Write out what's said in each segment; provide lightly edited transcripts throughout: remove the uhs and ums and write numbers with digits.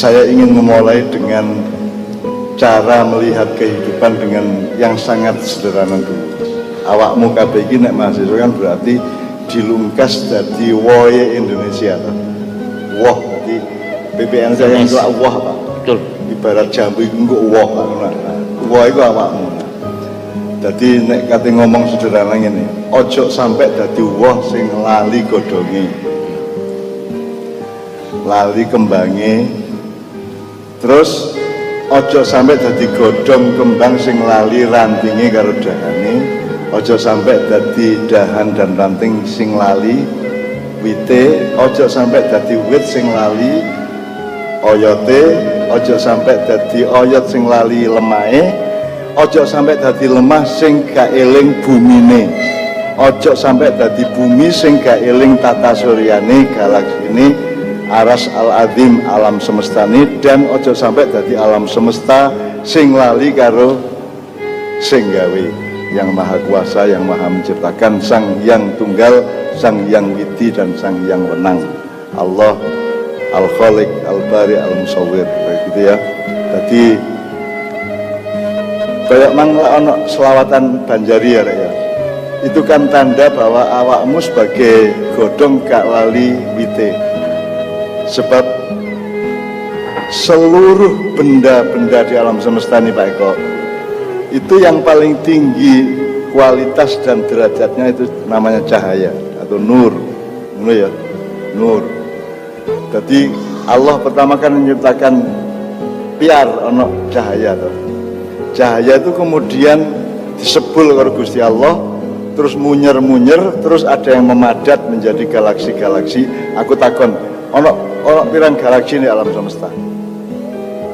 saya ingin memulai dengan cara melihat kehidupan dengan yang sangat sederhana dulu. Awakmu kabeh iki nek mahasiswa kan berarti dilungkas dadi wohe Indonesia. Woh, jadi PPN saya yang itu woh Pak. Betul. Ibarat jambu iku engko woh Pak. Woh iku awakmu. Jadi nek kate ngomong sederhana ngene, ojo sampai dadi woh sing lali godhonge. Lali kembange. Terus ojo sampai dadi godhong kembang sing lali rantinge karo dahane. Ojo sampai dadi dahan dan ranting sing lali wite. Ojo sampai dadi wit sing lali oyote. Ojo sampai dadi oyot sing lali lemahe. Ojo sampai dadi lemah sing gak eling bumine. Ojo sampai dadi bumi sing gak eling tata suryane, galaksine, aras al-azim alam semestane. Dan ojo sampai dadi alam semesta sing lali karo sing gawe, yang maha kuasa, yang maha menciptakan, sang yang tunggal, sang yang widi dan sang yang wenang. Allah al-khaliq al-bari al-musawwir, begitu ya. Jadi kayak mangla ono selawatan Banjari ya, ya. Itu kan tanda bahwa awakmu sebagai godhong gak lali wite. Sebab seluruh benda-benda di alam semesta ini Pak Eko, itu yang paling tinggi kualitas dan derajatnya itu namanya cahaya atau nur. Nur ya, nur. Jadi Allah pertama kan menciptakan piar ono cahaya tuh. Cahaya itu kemudian disebul oleh Gusti Allah, terus munyer-munyer, terus ada yang memadat menjadi galaksi-galaksi. Aku takon, ono pirang galaksi di alam semesta?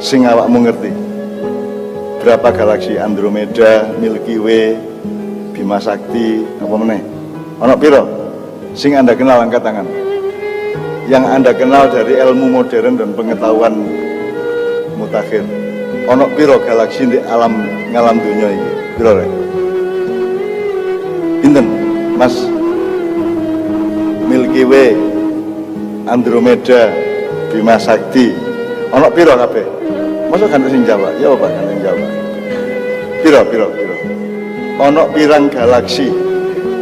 Sing awakmu ngerti? Berapa galaksi? Andromeda, Milky Way, Bima Sakti, apa meneh? Ono piro? Sing Anda kenal angkat tangan. Yang Anda kenal dari ilmu modern dan pengetahuan mutakhir. Ono piro galaksi di ngalam dunia ini? Piro rek? Pinten, Mas? Milky Way, Andromeda, Bima Sakti. Ono piro kabeh? Masa kan sing Jawa? Ya apa kan sing Jawa? Piro. Ono pirang galaksi.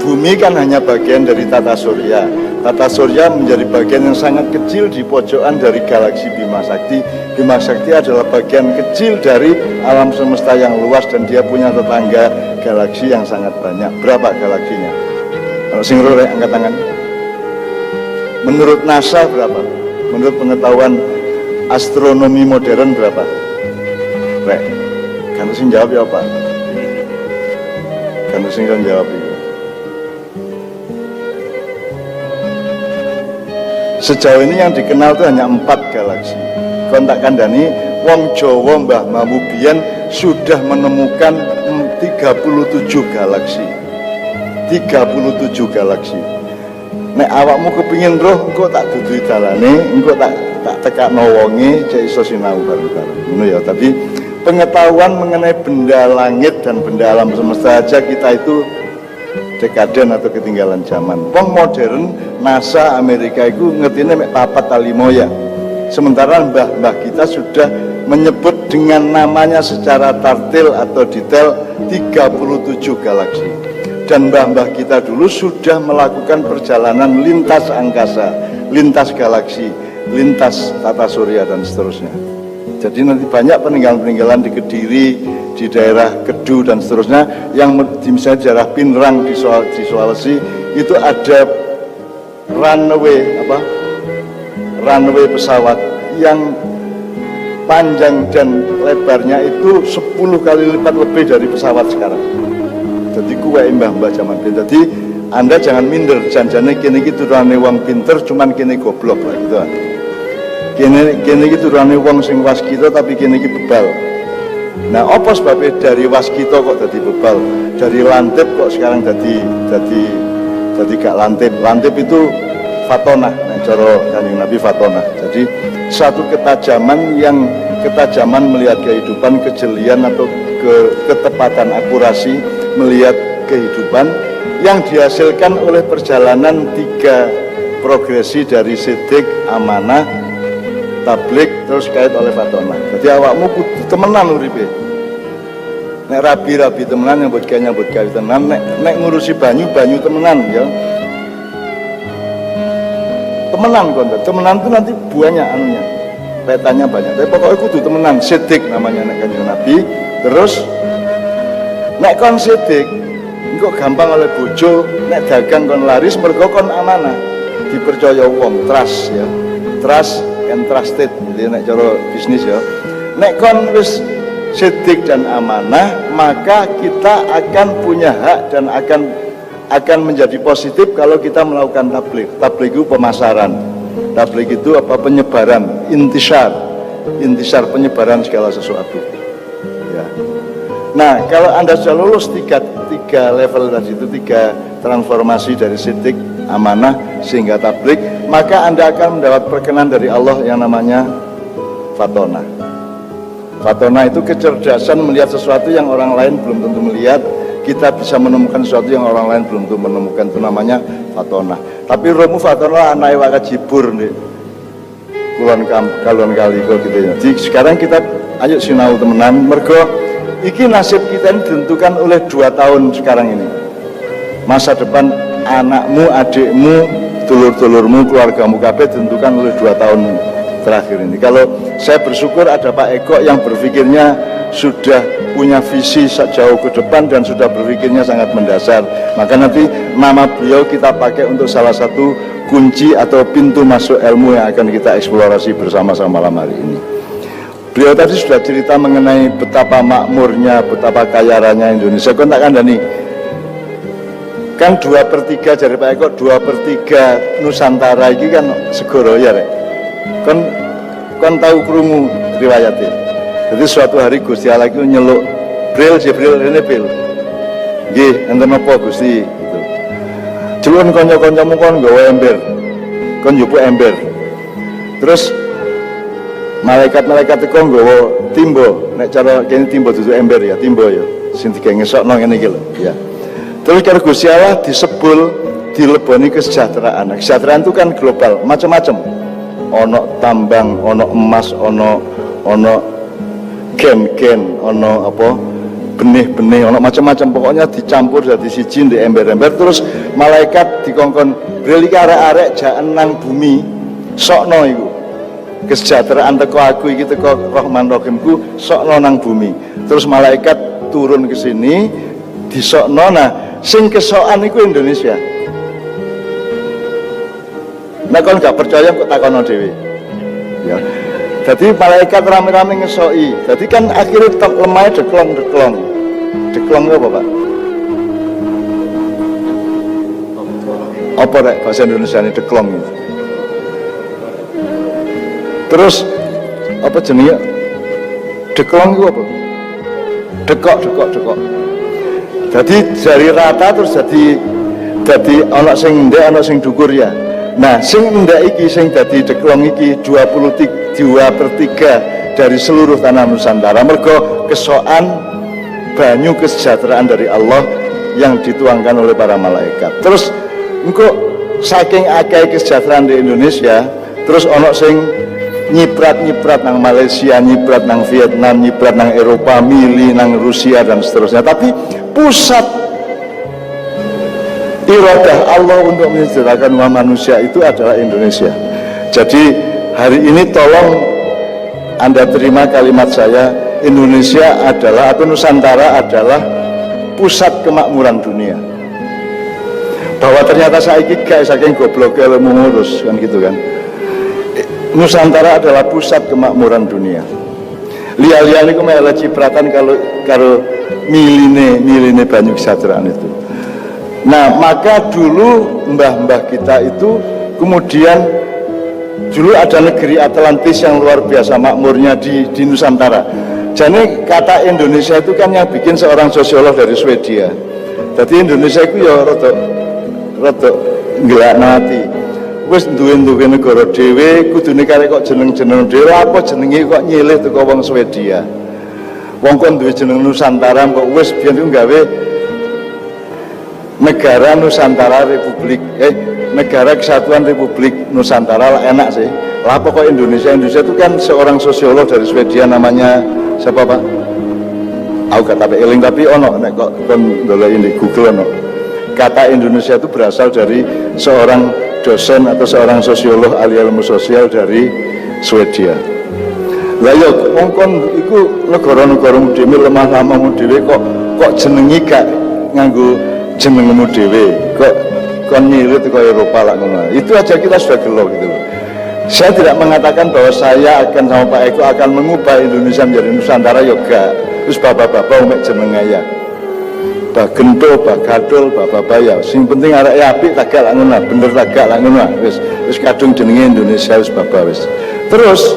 Bumi kan hanya bagian dari tata surya. Tata surya menjadi bagian yang sangat kecil di pojokan dari galaksi Bima Sakti. Bima Sakti adalah bagian kecil dari alam semesta yang luas dan dia punya tetangga galaksi yang sangat banyak. Berapa galaksinya? Kalau sing rek angkat tangan. Menurut NASA berapa? Menurut pengetahuan astronomi modern berapa? Rek, kan sing jawab ya apa? Kan sing kan jawab itu. Sejauh ini yang dikenal itu hanya 4 galaksi. Kontak kandani, wong Jawa Mbah Mamubian sudah menemukan 37 galaksi. 37 galaksi. Nek awakmu kepingin roh, engko tak dudui dalane, engko tak tekakno wonge, cek iso sinau bareng-bareng. Ngono ya, tapi pengetahuan mengenai benda langit dan benda alam semesta aja kita itu dekaden atau ketinggalan zaman. Wong modern, NASA Amerika itu ngertine mek 4 ta 5 ya. Sementara mbah-mbah kita sudah menyebut dengan namanya secara tartil atau detail 37 galaksi. Dan mbah-mbah kita dulu sudah melakukan perjalanan lintas angkasa, lintas galaksi, lintas tata surya dan seterusnya. Jadi nanti banyak peninggalan-peninggalan di Kediri, di daerah Kedu dan seterusnya, yang di misalnya daerah Pinrang di Sulawesi itu ada runway pesawat yang panjang dan lebarnya itu 10 kali lipat lebih dari pesawat sekarang. Jadi kuwe mbah-mbah zaman biyen. Jadi Anda jangan minder, janjane kene iki turune wong pinter, cuman kene goblok lah gitu. Kene iki turune wong sing waskita tapi kene iki bebal. Nah, apa sebabnya dari waskita kok jadi bebal? Dari lantip kok sekarang jadi gak lantip. Lantip itu fatonah, nah cara Kanjeng Nabi fatonah. Jadi satu ketajaman melihat kehidupan, kejelian atau ketepatan akurasi melihat kehidupan yang dihasilkan oleh perjalanan 3 progresi dari sidik, amanah, tablik terus kait oleh fatona. Jadi awakmu kudu temenan uripe. Nek rabi temenan nyambut gawe temenan, nek ngurusi banyu temenan ya. Temenan itu nanti buahnya anunya. Petanya banyak. Tapi pokoknya kudu temenan, sidik namanya nek Kanjeng Nabi. Terus nek kon sidik, engko gampang oleh bojo, nek dagang kon laris mergo kon amanah. Dipercaya wong, trust ya. Trust and trusted, jadi nek cara bisnis ya. Nek kon wis sidik dan amanah, maka kita akan punya hak dan akan menjadi positif kalau kita melakukan tabligh. Tabligh itu pemasaran. Tabligh itu apa? Penyebaran, intisar penyebaran segala sesuatu. Ya. Nah, kalau Anda sudah lulus tiga level tadi itu, 3 transformasi dari sidik, amanah sehingga tabligh, maka Anda akan mendapat perkenan dari Allah yang namanya fatona. Fatona itu kecerdasan melihat sesuatu yang orang lain belum tentu melihat. Kita bisa menemukan sesuatu yang orang lain belum tentu menemukan, itu namanya fatona. Tapi romu fatona anake wae jibur nih. Kulon kali kok gitu ya. Jadi sekarang kita ayo sinau temenan, mergo iki nasib kita ini ditentukan oleh 2 tahun sekarang ini. Masa depan anakmu, adikmu, dulur-dulurmu, keluargamu kabeh ditentukan oleh 2 tahun terakhir ini. Kalau saya bersyukur ada Pak Eko yang berpikirnya sudah punya visi jauh ke depan dan sudah berpikirnya sangat mendasar. Maka nanti nama beliau kita pakai untuk salah satu kunci atau pintu masuk ilmu yang akan kita eksplorasi bersama-sama malam hari ini. Beliau tadi sudah cerita mengenai betapa makmurnya, betapa kaya raya Indonesia. Kon tak kandhani. Kan 2/3 dari Pak Eko, 2/3 Nusantara ini kan segoro ya rek. Kon tahu krungu riwayatnya. Jadi suatu hari Gusti Allah itu nyeluk Bril, Jibril ini Bril. Nggih, enten napa Gusti gitu. Celun kanca-kancamu kon nggawa ember. Kon njupuk ember. Terus malaikat-malaikat itu nggawa timbo. Nek cara kene timbo dudu ember ya, timbo ya. Sing digawe ngesokno ngene iki lho, ya. Terus karo Gusti Allah disebul dileboni kesejahteraan. Kesejahteraan itu kan global, macam-macam. Ono tambang, ono emas, ono gen-gen, ono apa benih-benih, ono macam-macam, pokoknya dicampur jadi siji di ember-ember. Terus malaikat dikongkon Bril iki arek-arek jaen nang bumi sokno iku kesejahteraan teko aku iki, teko Rahman Rahimku, sokno nang bumi. Terus malaikat turun ke sini disokno. Nah sing kesokan iku Indonesia. Nah kon gak percaya kok takono dhewe ya. Jadi malaikat rame-rame ngesoki. Jadi kan akhirnya lemahnya deklong. Deklong apa Pak? Apa rek bahasa Indonesia ini deklong ini? Terus apa jenenge? Deklong itu apa? Dekok. Jadi dari rata terus jadi ana sing ndek ana sing dhuwur ya. Nah, sing ndek iki sing dadi deklong iki 2/3 dari seluruh tanah Nusantara. Mergo kesokan banyu kesejahteraan dari Allah yang dituangkan oleh para malaikat. Terus engko saking akeh kesejahteraan di Indonesia, terus ono sing nyiprat nang Malaysia, nyiprat nang Vietnam, nyiprat nang Eropa, mili nang Rusia dan seterusnya. Tapi pusat iradah Allah untuk mensejahterakan manusia itu adalah Indonesia. Jadi hari ini tolong Anda terima kalimat saya, Indonesia adalah atau Nusantara adalah pusat kemakmuran dunia. Bahwa ternyata saiki gak saking goblok ilmu ngurus kan gitu kan. Nusantara adalah pusat kemakmuran dunia. Lihat niku mele cipratan kalau miline banyu kesejahteraan itu. Nah, maka dulu mbah-mbah kita itu kemudian dulu ada negeri Atlantis yang luar biasa makmurnya di Nusantara. Jadi kata Indonesia itu kan yang bikin seorang sosiolog dari Swedia. Jadi Indonesia itu ya rada ngelaknati. Wis duwe negara dhewe kudune karek kok jeneng-jeneng dhewe, apa jenenge kok nyilih teko wong Swedia. Wong kon duwe jeneng Nusantara kok wis biyen ku gawe Negara Nusantara Republik Negara Kesatuan Republik Nusantara enak sih. Lah pokok Indonesia itu kan seorang sosiolog dari Swedia namanya siapa Pak? Aku gak tapi eling tapi ono nek kok kon goleki di Google ono. Kata Indonesia itu berasal dari seorang dosen atau seorang sosiolog ahli ilmu sosial dari Swedia. Lah yo wong kon iku negara-negaramu dhewe lemah lamamu dhewe kok jenengi gak nganggo jenengmu dhewe. Kok kon nyirit ke Eropa lah ngono. Itu aja kita sudah gelo gitu loh. Saya tidak mengatakan bahwa saya akan sama Pak Eko akan mengubah Indonesia menjadi Nusantara yoga. Terus bapak-bapak umek jeneng ya. Pak Gento, Pak Gadol, Pak Babaya. Sing penting arek apik tagak lak ngono, bener tagak lak ngono. Wis kadung jenenge Indonesia wis bapak wis. Terus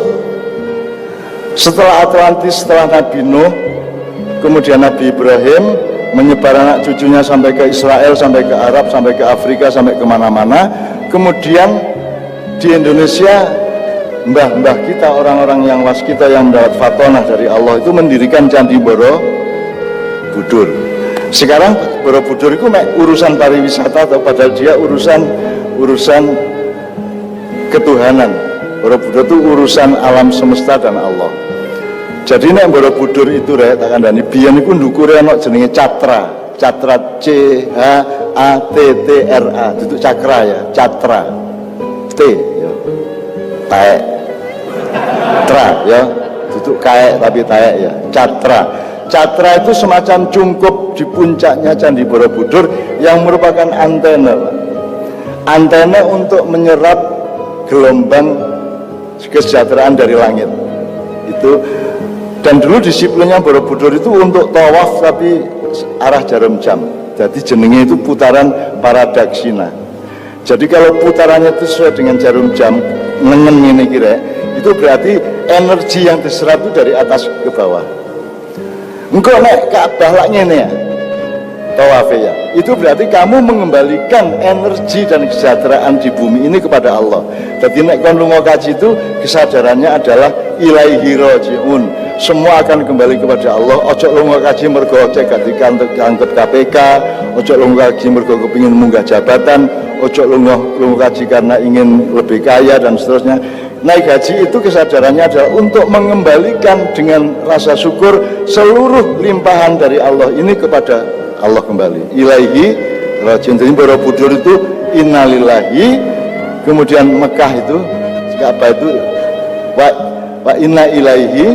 setelah Atlantis, setelah Nabi Nuh, kemudian Nabi Ibrahim menyebar anak cucunya sampai ke Israel, sampai ke Arab, sampai ke Afrika, sampai kemana-mana. Kemudian di Indonesia mbah-mbah kita, orang-orang yang waskita yang mendapat fatonah dari Allah itu mendirikan Candi Borobudur. Sekarang Borobudur itu urusan pariwisata atau padahal dia urusan ketuhanan. Borobudur itu urusan alam semesta dan Allah. Jadi nek Borobudur itu rek tak kandhani biyen iku ndukure ana jenenge Catra CHATTRA, itu cakra ya, Catra. T ya. Taek. Tra ya. Duduk kaek tapi taek ya. Catra. Catra itu semacam cungkup di puncaknya Candi Borobudur yang merupakan antena. Antena untuk menyerap gelombang kesejahteraan dari langit. Itu dan dulu disiplinnya Borobudur itu untuk tawaf tapi arah jarum jam. Jadi jenenge itu putaran paradaksina. Jadi kalau putarannya itu sesuai dengan jarum jam nengen ini kira, itu berarti energi yang diserap itu dari atas ke bawah. Engkau naik Ka'bah lah ngene ya, tawaf ya. Itu berarti kamu mengembalikan energi dan kesejahteraan di bumi ini kepada Allah. Jadi nek kon lunga kaji itu kesadarannya adalah ilaihi rajiun. Semua akan kembali kepada Allah. Ojo lunga kaji mergo cek gak dikantet KPK, ojo lunga kaji mergo kepingin munggah jabatan, ojo lunga kaji karena ingin lebih kaya dan seterusnya. Naik haji itu kesadarannya adalah untuk mengembalikan dengan rasa syukur seluruh limpahan dari Allah ini kepada Allah kembali. Ilaihi rajiun. Jadi Borobudur itu innalillahi, kemudian Mekah itu Ka'bah itu wa inna ilaihi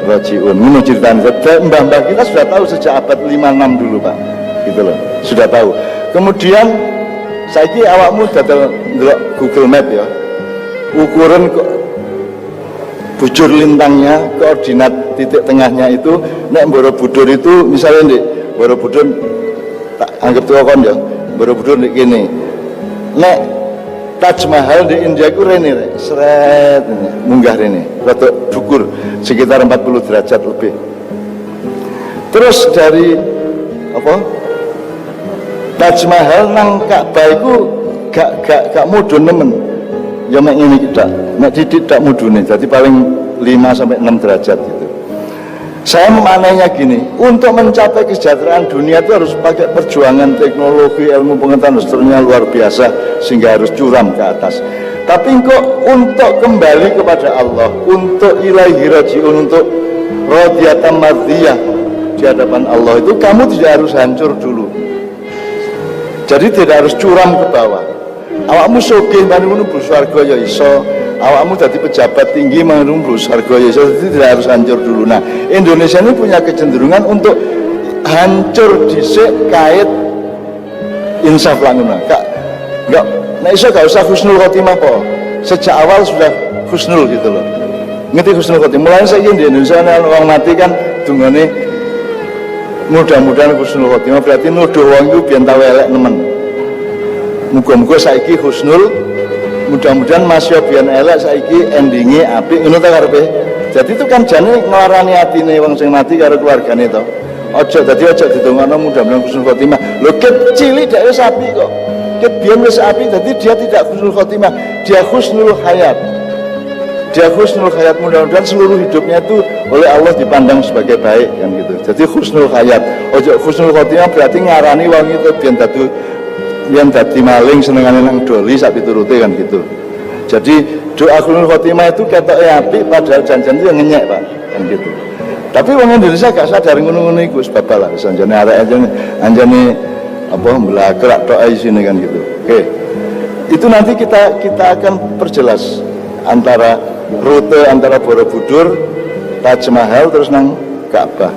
rajiun. Ini ceritanya mbah-mbah kita sudah tahu sejak abad 56 dulu Pak, gitu loh, sudah tahu. Kemudian saiki awakmu dadal ndelok Google Map ya, ukuran bujur lintangnya, koordinat titik tengahnya itu nek Borobudur itu misalnya di Borobudur tak anggap tuh kon ya, Borobudur di kene nek Taj Mahal di India itu rene seret munggah rene rada dukur sekitar 40 derajat lebih. Terus dari apa Taj Mahal nang Ka'bah itu gak mudun nemen ya mek ngene kita nek didik tak mudune jadi paling 5 sampai 6 derajat gitu. Saya memaknainya gini, untuk mencapai kesejahteraan dunia itu harus pakai perjuangan teknologi, ilmu pengetahuan seterusnya luar biasa sehingga harus curam ke atas. Tapi kok untuk kembali kepada Allah, untuk ilaihi rajiun, untuk radiyatan mardiyah di hadapan Allah itu kamu tidak harus hancur dulu. Jadi tidak harus curam ke bawah. Awakmu sugih manunggu swarga ya iso. Awakmu jadi pejabat tinggi menurun harga ya, jadi tidak harus hancur dulu. Nah, Indonesia ini punya kecenderungan untuk hancur dhisik kait insaf languna. Enggak, nah iso gak usah husnul khotimah po. Sejak awal sudah husnul gitu loh. Ngerti husnul khotimah. Mulai saya di Indonesia orang mati kan dungane mudah-mudahan husnul khotimah berarti nuduh wong iku biyen tau elek nemen. Muga-muga saiki husnul, mudah-mudahan masih biyen elek saiki endinge apik ngono ta karepe. Jadi itu kan jane nglarani atine wong sing mati karo keluargane to. Aja dadi aja didongakno mudah-mudahan husnul khotimah. Lho kecil dhek wis apik kok. Ket biyen wis apik dadi dia tidak husnul khotimah, dia husnul hayat. Dia husnul hayat, mudah-mudahan seluruh hidupnya itu oleh Allah dipandang sebagai baik kan gitu. Jadi husnul hayat. Ojo husnul khotimah berarti ngarani wong itu biyen dadi maling senengane nang doli sak piturute kan gitu. Jadi doa husnul khotimah itu ketoknya apik padahal janjian itu yang ngenyek Pak, kan gitu. Tapi orang Indonesia gak sadar ngono-ngono iku wis babal lah, sanjane arek anjane apa mbelakrak tok ae sini kan gitu. Oke. Itu nanti kita akan perjelas antara rute antara Borobudur, Taj Mahal terus nang Ka'bah.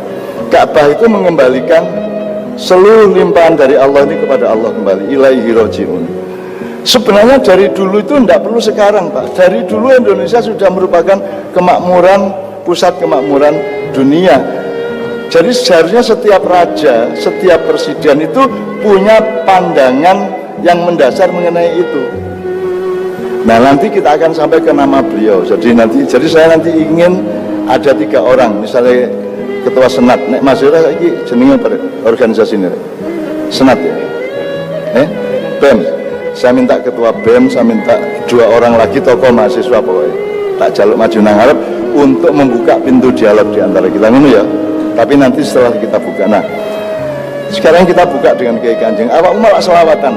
Ka'bah itu mengembalikan seluruh limpahan dari Allah ini kepada Allah kembali. Ilaihi raji'un. Sebenarnya dari dulu itu tidak perlu sekarang Pak. Dari dulu Indonesia sudah merupakan kemakmuran, pusat kemakmuran dunia. Jadi seharusnya setiap raja, setiap presiden itu punya pandangan yang mendasar mengenai itu. Nah nanti kita akan sampai ke nama beliau. Jadi saya nanti ingin ada 3 orang, misalnya ketua senat. Nek Mas Yura lagi jenenge organisasi ini. Senat ya. BEM. Saya minta ketua BEM, saya minta 2 orang lagi tokoh mahasiswa pokoknya. Tak jaluk maju nang ngarep untuk membuka pintu dialog di antara kita ini ya. Tapi nanti setelah kita buka. Nah, sekarang kita buka dengan Kiai Kanjeng. Awakmu malah selawatan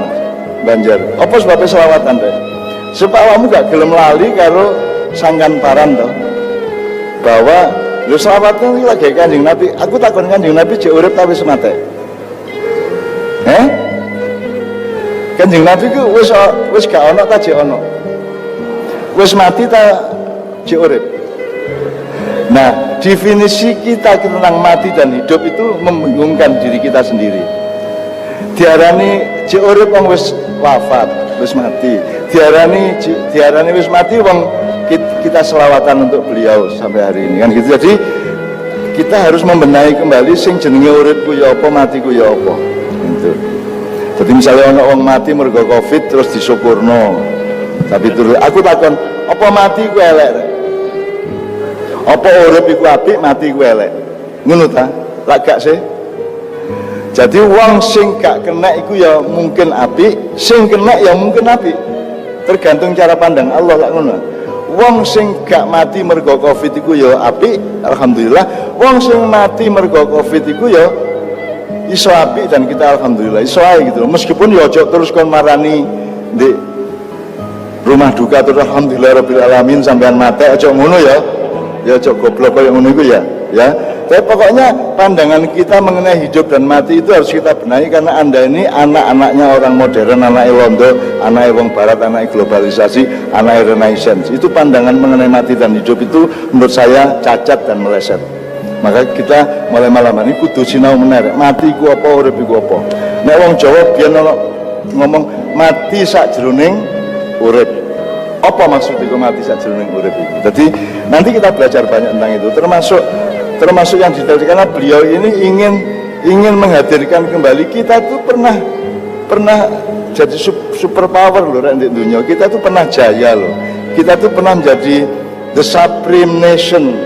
Banjar. Apa sebabnya selawatan deh? Sebab awakmu gak gelem lali karo sangkan paran toh. Bahwa lu selawatan iki lagi Kanjeng Nabi. Aku takon Kanjeng Nabi jek urip ta wis mati. Kanjeng Nabi ku wis gak ono ta jek ono. Wis mati ta jek urip. Nah, definisi kita tentang mati dan hidup itu membingungkan diri kita sendiri. Diarani jek urip wong wis wafat, wis mati. Diarani wis mati wong kita selawatan untuk beliau sampai hari ini kan gitu. Jadi kita harus membenahi kembali sing jenenge uripku ya apa, matiku ya apa. Gitu. Jadi misalnya ono wong mati mergo Covid terus disyukurno. Tapi terus aku takon, apa mati ku elek? Apa urip iku apik, mati ku elek? Ngono ta? Lak gak sih? Jadi wong sing gak kena iku ya mungkin apik, sing kena ya mungkin apik. Tergantung cara pandang Allah lak ngono. Wong sing gak mati mergo Covid iku ya apik, alhamdulillah. Wong sing mati mergo Covid iku ya iso apik dan kita alhamdulillah iso ae gitu. Meskipun ya aja terus kon marani di rumah duka terus alhamdulillah rabbil alamin sampean mati aja ngono ya. Ya aja goblok koyo ngono iku ya. Tapi pokoknya pandangan kita mengenai hidup dan mati itu harus kita benahi karena Anda ini anak-anaknya orang modern, anak Londo, anak wong barat, anak globalisasi, anak renaissance. Itu pandangan mengenai mati dan hidup itu menurut saya cacat dan meleset. Maka kita mulai malam ini kudu sinau meneh, mati ku apa, urip iku apa. Nek wong Jawa biyen ono ngomong mati sakjroning urip. Apa maksud itu mati sakjroning urip itu? Jadi nanti kita belajar banyak tentang itu, termasuk yang detail karena beliau ini ingin menghadirkan kembali kita tuh pernah jadi super power loh di dunia. Kita tuh pernah jaya loh. Kita tuh pernah menjadi the supreme nation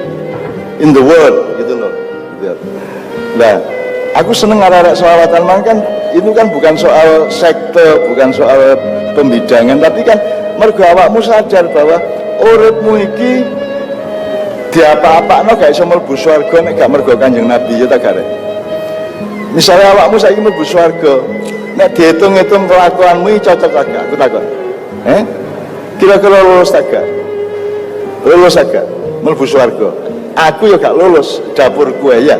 in the world gitu loh. Nah, aku seneng arek-arek selawatan kan itu kan bukan soal sekte, bukan soal pembidangan, tapi kan mergo awakmu sadar bahwa uripmu iki diapa-apakno gak iso mlebu swarga nek gak mergo Kanjeng Nabi ya ta gare. Misalnya awakmu saiki mlebu swarga, nek dihitung-hitung kelakuanmu cocok gak? Aku takon. Kira-kira lulus tak gak? Lulus tak gak? Mlebu swarga. Aku ya gak lulus, dapurku ya.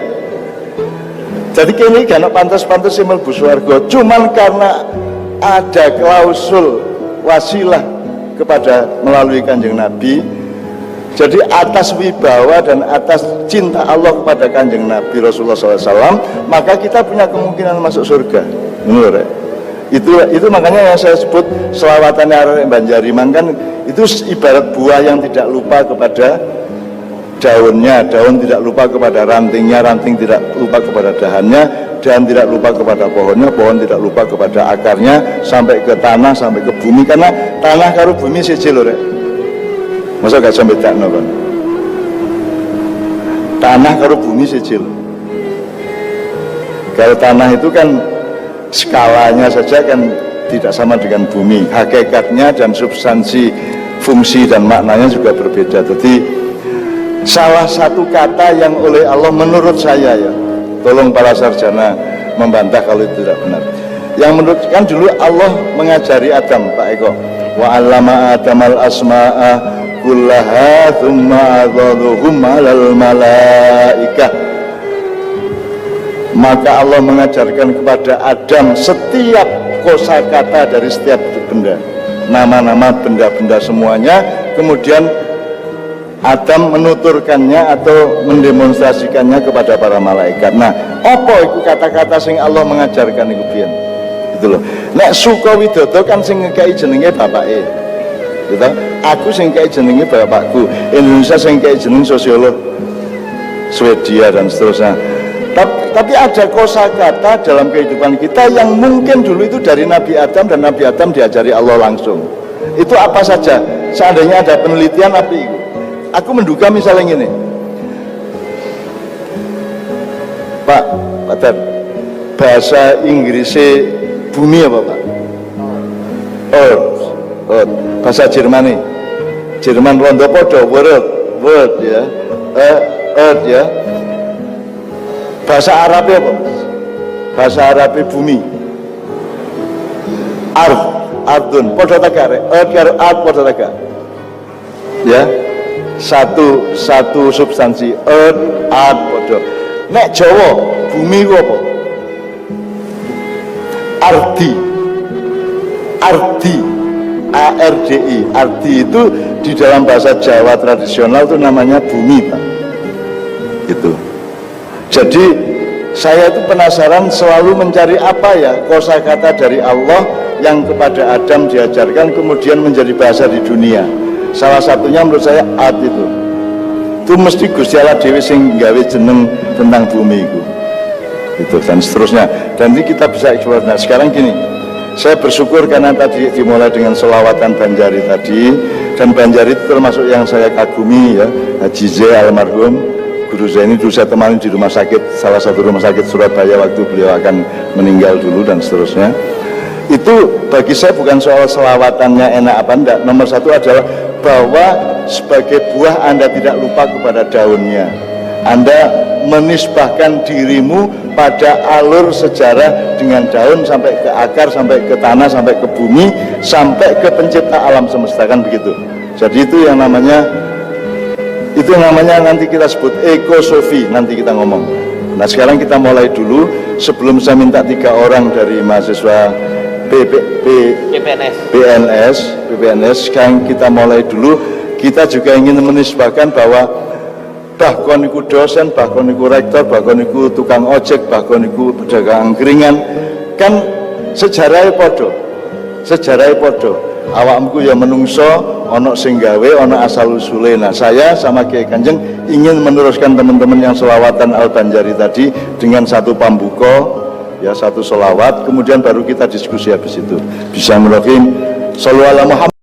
Jadi kene gak ana pantes-pantes mlebu swarga, cuman karena ada klausul wasilah kepada melalui Kanjeng Nabi. Jadi atas wibawa dan atas cinta Allah kepada Kanjeng Nabi Rasulullah SAW, maka kita punya kemungkinan masuk surga. Menurut itu makanya yang saya sebut selawatannya arek Banjariman kan itu ibarat buah yang tidak lupa kepada daunnya, daun tidak lupa kepada rantingnya, ranting tidak lupa kepada dahannya, dahan tidak lupa kepada pohonnya, pohon tidak lupa kepada akarnya, sampai ke tanah, sampai ke bumi. Karena tanah karo bumi siji lho rek. Masa gak sampai tak kan? Tanah karo bumi siji lho. Kalau tanah itu kan skalanya saja kan tidak sama dengan bumi, hakikatnya dan substansi, fungsi dan maknanya juga berbeda. Jadi salah satu kata yang oleh Allah menurut saya ya, tolong para sarjana membantah kalau itu tidak benar. Yang menurut kan dulu Allah mengajari Adam, Pak Eko, wa 'allama Adamal asma'a kullaha thumma adhaduhum 'alal malaikah. Maka Allah mengajarkan kepada Adam setiap kosakata dari setiap benda, nama-nama benda-benda semuanya, kemudian Adam menuturkannya atau mendemonstrasikannya kepada para malaikat. Nah, apa itu kata-kata sing Allah mengajarkan iku pian? Gitu loh. Nek Sukawidodo kan sing ngekei jenenge bapake. Gitu. Aku sing ngekei jenenge bapakku. Indonesia sing ngekei jeneng sosiolog Swedia dan seterusnya. Tapi ada kosakata dalam kehidupan kita yang mungkin dulu itu dari Nabi Adam, dan Nabi Adam diajari Allah langsung. Itu apa saja? Seandainya ada penelitian apa itu? Aku menduga misalnya gini, Pak Ted, bahasa Inggrisnya bumi apa Pak? Earth. Bahasa Jerman Londo podo world ya, earth ya. Bahasa Arabnya apa? Bahasa Arabnya bumi. Ardun, podo taga, earth karo art podo taga. Ya, satu substansi, earth, art podo. Nek Jawa, bumi ku apa? Ardi, ARDI. Ardi itu di dalam bahasa Jawa tradisional itu namanya bumi, Pak. Gitu. Jadi saya itu penasaran, selalu mencari apa ya kosakata dari Allah yang kepada Adam diajarkan kemudian menjadi bahasa di dunia. Salah satunya menurut saya art itu mesti Gusti Allah Dewi sing gawe jeneng tentang bumi itu dan seterusnya, dan ini kita bisa eksplor. Nah sekarang gini, saya bersyukur karena tadi dimulai dengan selawatan Banjari tadi, dan Banjari itu termasuk yang saya kagumi ya, Haji Z almarhum Guru Zaini dulu saya temani di rumah sakit, salah satu rumah sakit Surabaya waktu beliau akan meninggal dulu dan seterusnya. Itu bagi saya bukan soal selawatannya enak apa enggak, nomor satu adalah bahwa sebagai buah Anda tidak lupa kepada daunnya. Anda menisbahkan dirimu pada alur sejarah dengan daun sampai ke akar, sampai ke tanah, sampai ke bumi, sampai ke pencipta alam semesta, kan begitu. Jadi itu yang namanya nanti kita sebut ekosofi, nanti kita ngomong. Nah sekarang kita mulai dulu, sebelum saya minta 3 orang dari mahasiswa PPNS, sekarang kita mulai dulu. Kita juga ingin menisbahkan bahwa bahkan iku dosen, bahkan iku rektor, bahkan iku tukang ojek, bahkan iku pedagang angkringan, kan sejarahnya podo. Awakmu ya menungso, ono sing gawe, ono asal usule. Nah saya sama Kiai Kanjeng ingin meneruskan teman-teman yang selawatan Al-Banjari tadi dengan satu pambuko, ya satu selawat, kemudian baru kita diskusi habis itu. Bismillahirrahmanirrahim. Shallallahu alaihi Muhammad.